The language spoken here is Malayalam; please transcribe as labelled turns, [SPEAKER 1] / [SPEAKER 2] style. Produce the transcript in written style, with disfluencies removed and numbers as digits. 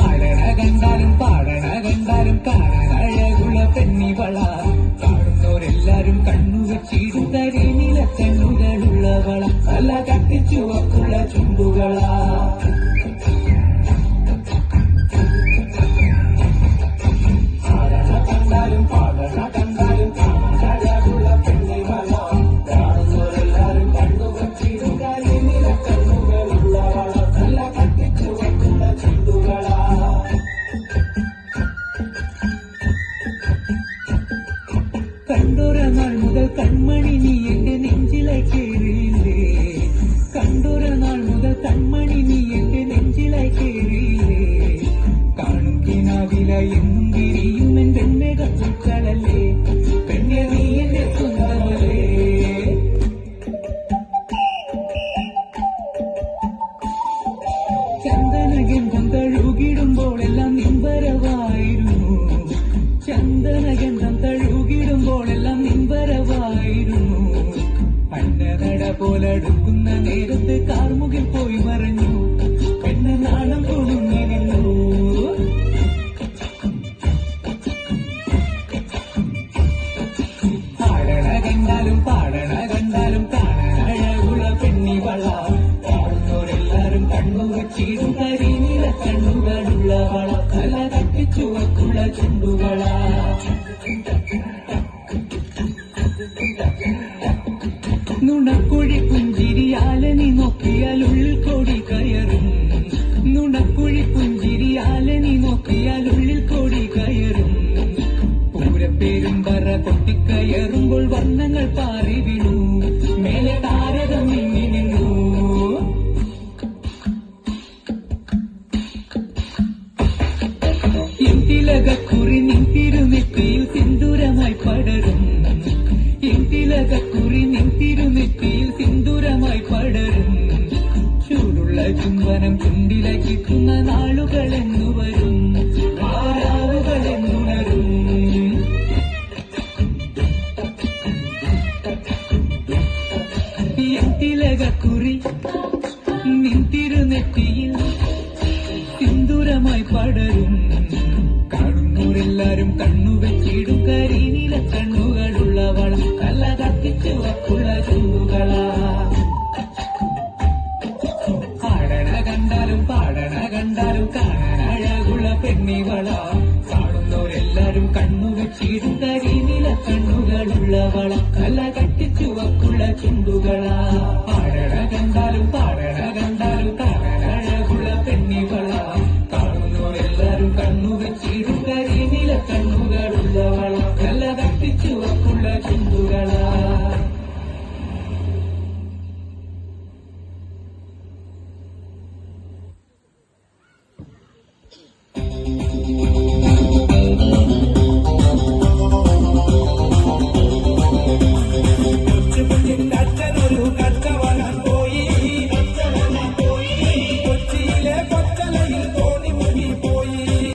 [SPEAKER 1] ആടണ കണ്ടാലും പാടണ കണ്ടാലും കാണാൻ അഴകുള്ള പെണ്ണിവള കാണുന്നവരെല്ലാരും കണ്ണുവച്ചിടും കരിനില കണ്ണുകളുള്ളവള നല്ല കട്ടിച്ചുവക്കുള്ള ചുണ്ടുകളാ കണ്ടൊരു നാൾ മുതൽ കൺമണി നീ എന്റെ നെഞ്ചിലെ കേറിയില്ലേ കണ്ടൊരു നാൾ മുതൽ കൺമണി നീ എന്റെ നെഞ്ചിലെ കേറിയില്ലേ കാണും കിനാവില എന്നും വിരിയും എന്റെ മെഗപ്പൂക്കളല്ലേ പെണ്ണെ നീ എന്റെ സ്വന്തമല്ലേ ചന്ദനഗന്ധം തഴുകിടുമ്പോൾ എല്ലാം നിമ്പരവായിരുന്നു ചന്ദനഗന്ധം തഴുകിടുമ്പോഴെല്ലാം നിമ്പരവായിരുന്നു അന്നനട പോലടുക്കുന്ന നേരത്ത് കാർമുകിൽ പോയി മറഞ്ഞു പെണ്ണ് നാണം കൊളുങ്ങിനല്ലോ ആടണ കണ്ടാലും പാടണ കണ്ടാലും കാണാൻ അഴകുള്ള പെണ്ണിവള കാണുന്നവരെല്ലാരും കണ്ണുവച്ചിടും കരിനില കണ്ണുകളുള്ളവള തല തട്ടിച്ചുവക്കുള്ള ചുണ്ടുകളാ നുണക്കുഴി പുഞ്ചിരിയാലെ നീ നോക്കിയാൽ ഉള്ളിൽ കോടി കയറും നുണക്കുഴി പുഞ്ചിരിയാലെ നീ നോക്കിയാൽ ഉള്ളിൽ കോടി കയറും പൂരപ്പേരും പറ കൊട്ടിക്കയറുമ്പോൾ വർണ്ണങ്ങൾ പാറി വീണു മേലെ താരകം നീങ്ങി നിന്നു തിലകക്കുറി നിൻ തിരുനെറ്റിയിൽ സിന്ദൂരമായി പടരും തിലകക്കുറി നിൻ തിരുനെറ്റിയിൽ സിന്ദൂരമായി പടരും ചൂടുള്ള ചുംബനം ചുണ്ടിലകിക്കുന്ന നാളുകളെന്നു വരും ആരാവുകളെന്നുണരും തിലകക്കുറി നിൻ തിരുനെറ്റിയിൽ സിന്ദൂരമായി പടരും കാണുന്നവരെല്ലാരും കണ്ണുവച്ചിടും കരിനില കണ്ണുകളുള്ളവള കല്ല കത്തിച്ചുവക്കുള്ള ചുണ്ടുകളാ ആടണ കണ്ടാലും പാടണ കണ്ടാലും കാണാൻ അഴകുള്ള പെണ്ണിവള കാണുന്നവരെല്ലാരും കണ്ണുവച്ചിടും കരിനില കണ്ണുകളുള്ളവള കല്ല കത്തിച്ചുവക്കുള്ള ചുണ്ടുകളാ ആടണ കണ്ടാലും പാടണ കണ്ടാലും കാണാൻ അഴകുള്ള പെണ്ണിവള കാണുന്നവരെല്ലാരും കണ്ണുവച്ചിടും